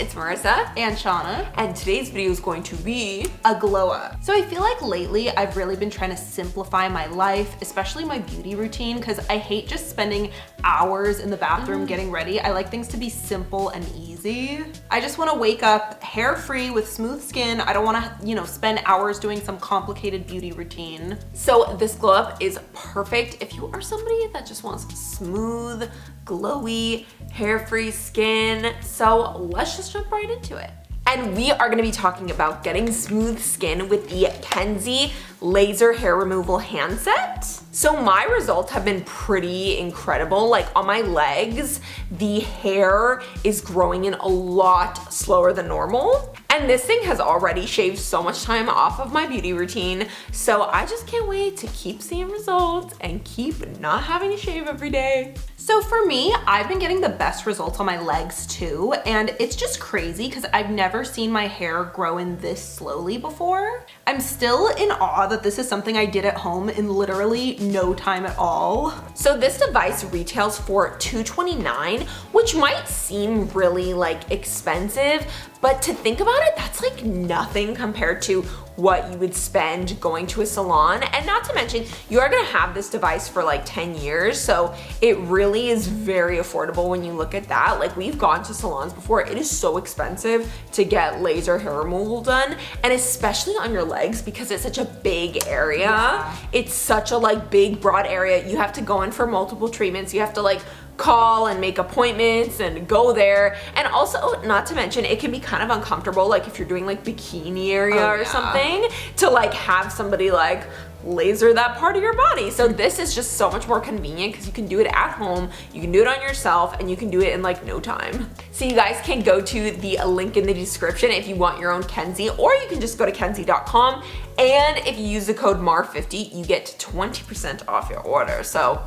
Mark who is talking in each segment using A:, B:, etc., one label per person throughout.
A: it's Marissa
B: and Shauna,
A: and today's video is going to be
B: a glow up. So I feel like lately I've really been trying to simplify my life, especially my beauty routine, because I hate just spending hours in the bathroom getting ready. I like things to be simple and easy. I just want to wake up hair free with smooth skin. I don't want to, spend hours doing some complicated beauty routine.
A: So this glow up is perfect if you are somebody that just wants smooth, glowy, hair-free skin. So let's just jump right into it. And we are gonna be talking about getting smooth skin with the Kenzie laser hair removal hand set. So my results have been pretty incredible. Like on my legs, the hair is growing in a lot slower than normal. And this thing has already shaved so much time off of my beauty routine. So I just can't wait to keep seeing results and keep not having to shave every day.
B: So for me, I've been getting the best results on my legs too, and it's just crazy because I've never seen my hair grow in this slowly before. I'm still in awe that this is something I did at home in literally no time at all.
A: So this device retails for $229, which might seem really expensive, but to think about it, that's like nothing compared to what you would spend going to a salon. And not to mention, you are gonna have this device for like 10 years. So it really is very affordable when you look at that. Like we've gone to salons before. It is so expensive to get laser hair removal done. And especially on your legs because it's such a big area.
B: Yeah.
A: It's such a big, broad area. You have to go in for multiple treatments. You have to call and make appointments and go there. And also, not to mention, it can be kind of uncomfortable, like if you're doing bikini area or something, to have somebody laser that part of your body. So this is just so much more convenient because you can do it at home, you can do it on yourself, and you can do it in no time. So you guys can go to the link in the description if you want your own Kenzie, or you can just go to kenzie.com, and if you use the code MAR50, you get 20% off your order. So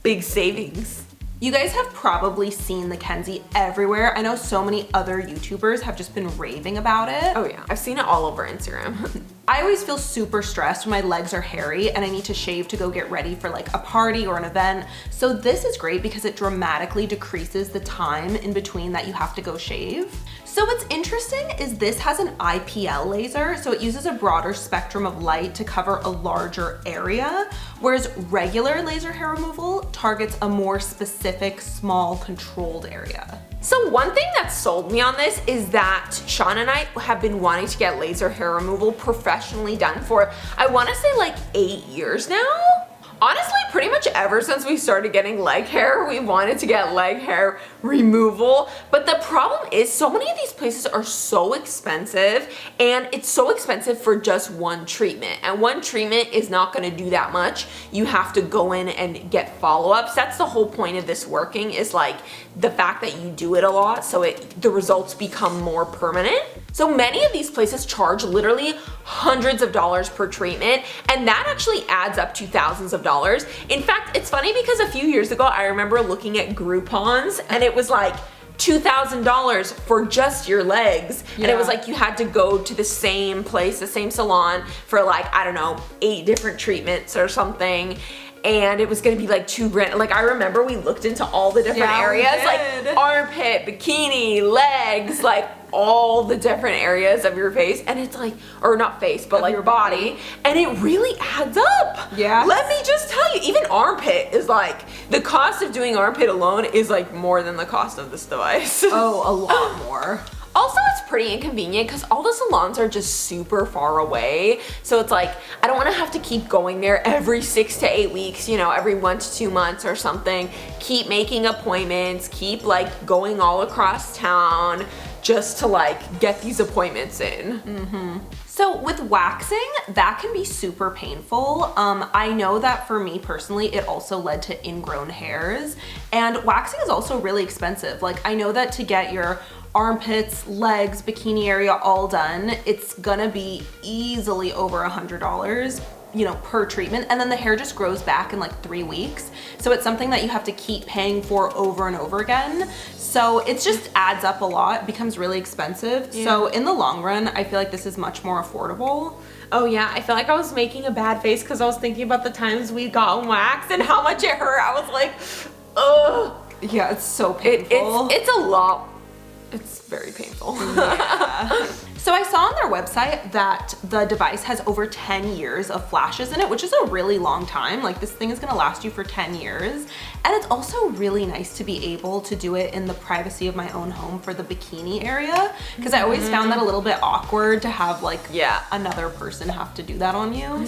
A: big savings.
B: You guys have probably seen the Kenzie everywhere. I know so many other YouTubers have just been raving about it.
A: Oh yeah, I've seen it all over Instagram.
B: I always feel super stressed when my legs are hairy and I need to shave to go get ready for a party or an event. So this is great because it dramatically decreases the time in between that you have to go shave. So what's interesting is this has an IPL laser, so it uses a broader spectrum of light to cover a larger area, whereas regular laser hair removal targets a more specific, small, controlled area.
A: So one thing that sold me on this is that Sean and I have been wanting to get laser hair removal professionally done for, I wanna say 8 years now. Honestly, pretty much ever since we started getting leg hair, we wanted to get leg hair removal. But the problem is so many of these places are so expensive, and it's so expensive for just one treatment. And one treatment is not gonna do that much. You have to go in and get follow-ups. That's the whole point of this working, is the fact that you do it a lot so the results become more permanent. So many of these places charge literally hundreds of dollars per treatment, and that actually adds up to thousands of dollars. In fact, it's funny because a few years ago, I remember looking at Groupon's and it was $2,000 for just your legs. Yeah. And it was you had to go to the same place, the same salon for I don't know, 8 different treatments or something. And it was gonna be $2,000. I remember we looked into all the different areas, armpit, bikini, legs, all the different areas of your face, and it's or not face, but your body, and it really adds up.
B: Yeah.
A: Let me just tell you, even armpit is the cost of doing armpit alone is more than the cost of this device.
B: Oh, a lot more.
A: Also, it's pretty inconvenient because all the salons are just super far away. So it's I don't want to have to keep going there every 6 to 8 weeks, every 1 to 2 months or something. Keep making appointments, keep going all across town just to get these appointments in.
B: So with waxing, that can be super painful. I know that for me personally, it also led to ingrown hairs, and waxing is also really expensive. I know that to get your armpits, legs, bikini area all done, it's gonna be easily over $100, per treatment. And then the hair just grows back in 3 weeks. So it's something that you have to keep paying for over and over again. So it just adds up a lot, becomes really expensive. Yeah. So in the long run, I feel like this is much more affordable.
A: Oh yeah, I feel like I was making a bad face because I was thinking about the times we got waxed and how much it hurt. I was ugh.
B: Yeah, it's so painful.
A: It's a lot. It's very painful.
B: Yeah. So I saw on their website that the device has over 10 years of flashes in it, which is a really long time. Like this thing is gonna last you for 10 years. And it's also really nice to be able to do it in the privacy of my own home for the bikini area. Because I always found that a little bit awkward to have like another person have to do that on you,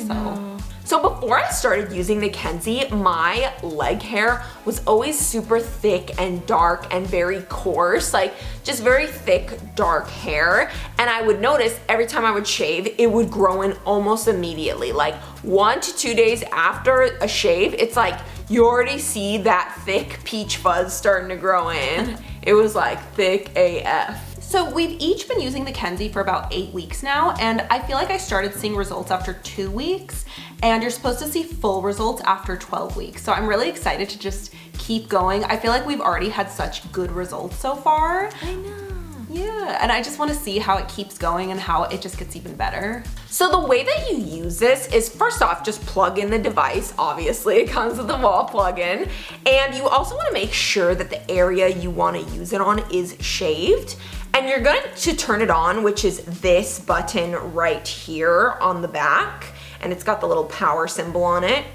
A: So before I started using the Kenzie, my leg hair was always super thick and dark and very coarse, like just very thick, dark hair. And I would notice every time I would shave, it would grow in almost immediately. Like 1 to 2 days after a shave, it's like you already see that thick peach fuzz starting to grow in. It was like thick AF.
B: So we've each been using the Kenzie for about 8 weeks now, and I feel like I started seeing results after 2 weeks, and you're supposed to see full results after 12 weeks. So I'm really excited to just keep going. I feel like we've already had such good results so far.
A: I know.
B: Yeah, and I just want to see how it keeps going and how it just gets even better.
A: So the way that you use this is, first off, just plug in the device. Obviously, it comes with a wall plug-in. And you also want to make sure that the area you want to use it on is shaved. And you're going to turn it on, which is this button right here on the back. And it's got the little power symbol on it.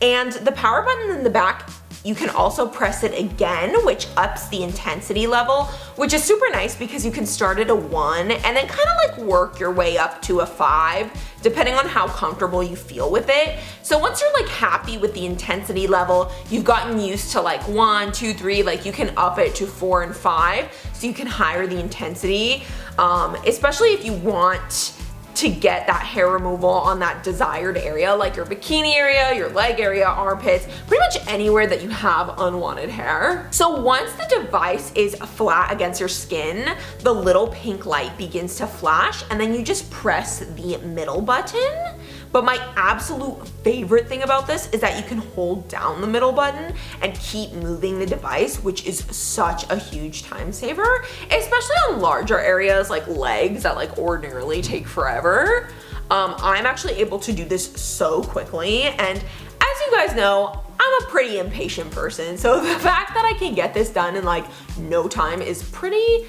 A: And the power button in the back, you can also press it again, which ups the intensity level, which is super nice because you can start at a 1 and then kind of like work your way up to a 5, depending on how comfortable you feel with it. So once you're like happy with the intensity level, you've gotten used to like 1, 2, 3, like you can up it to 4 and 5, so you can higher the intensity, especially if you want to get that hair removal on that desired area, like your bikini area, your leg area, armpits, pretty much anywhere that you have unwanted hair. So once the device is flat against your skin, the little pink light begins to flash, and then you just press the middle button. But my absolute favorite thing about this is that you can hold down the middle button and keep moving the device, which is such a huge time saver, especially on larger areas like legs that like ordinarily take forever. I'm actually able to do this so quickly, and as you guys know, I'm a pretty impatient person, so the fact that I can get this done in like no time is pretty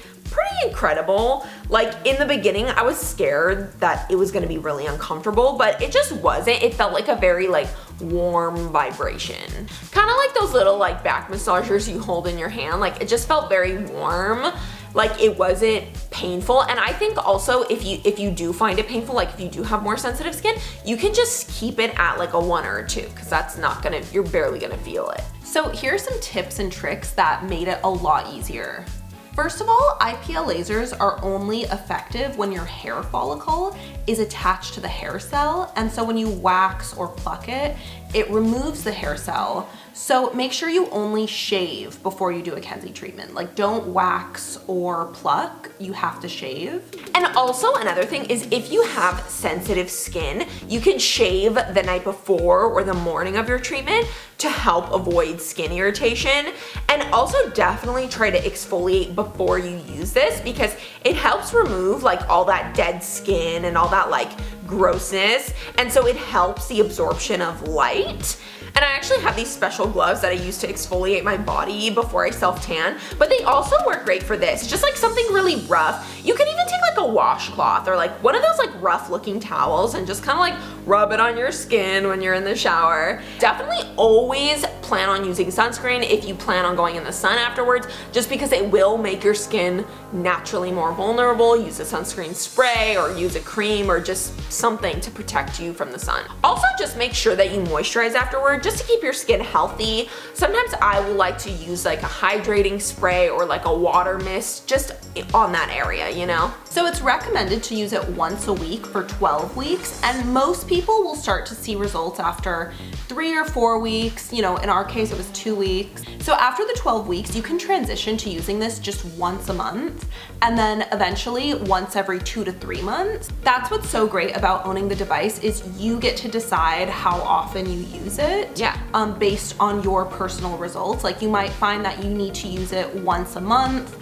A: incredible. Like in the beginning, I was scared that it was gonna be really uncomfortable, but it just wasn't. It felt like a very like warm vibration. Kind of like those little like back massagers you hold in your hand. Like it just felt very warm. Like it wasn't painful. And I think also if you do find it painful, like if you do have more sensitive skin, you can just keep it at like a 1 or a 2, because that's not gonna, you're barely gonna feel it.
B: So here's some tips and tricks that made it a lot easier. First of all, IPL lasers are only effective when your hair follicle is attached to the hair cell, and so when you wax or pluck it, it removes the hair cell. So make sure you only shave before you do a Kenzie treatment. Like don't wax or pluck, you have to shave.
A: And also another thing is if you have sensitive skin, you can shave the night before or the morning of your treatment to help avoid skin irritation. And also definitely try to exfoliate before you use this, because it helps remove like all that dead skin and all that like grossness. And so it helps the absorption of light. And I actually have these special gloves that I use to exfoliate my body before I self-tan, but they also work great for this. Just like something really rough. You can even take like a washcloth or like one of those like rough looking towels and just kind of like rub it on your skin when you're in the shower. Definitely always plan on using sunscreen if you plan on going in the sun afterwards, just because it will make your skin naturally more vulnerable. Use a sunscreen spray or use a cream or just something to protect you from the sun. Also, just make sure that you moisturize afterward, just to keep your skin healthy. Sometimes I will like to use like a hydrating spray or like a water mist just on that area, you know?
B: So it's recommended to use it once a week for 12 weeks, and most people will start to see results after 3 or 4 weeks. You know, in our case, it was 2 weeks. So after the 12 weeks, you can transition to using this just once a month, and then eventually once every 2 to 3 months. That's what's so great about owning the device, is you get to decide how often you use it.
A: Yeah.
B: Based on your personal results. Like you might find that you need to use it once a month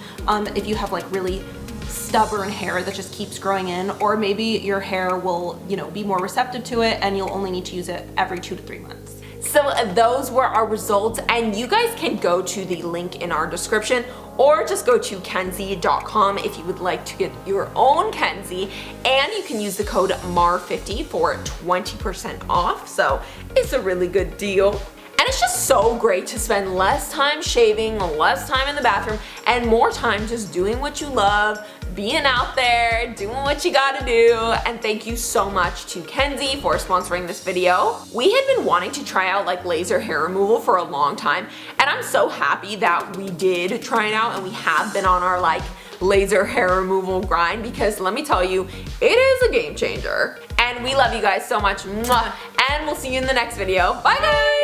B: if you have like really stubborn hair that just keeps growing in, or maybe your hair will, you know, be more receptive to it and you'll only need to use it every 2 to 3 months.
A: So those were our results, and you guys can go to the link in our description or just go to kenzie.com if you would like to get your own Kenzie, and you can use the code MAR50 for 20% off, so it's a really good deal. And it's just so great to spend less time shaving, less time in the bathroom, and more time just doing what you love, being out there, doing what you gotta do. And thank you so much to Kenzie for sponsoring this video. We had been wanting to try out like laser hair removal for a long time, and I'm so happy that we did try it out and we have been on our like laser hair removal grind, because let me tell you, it is a game changer. And we love you guys so much. Mwah. And we'll see you in the next video. Bye guys!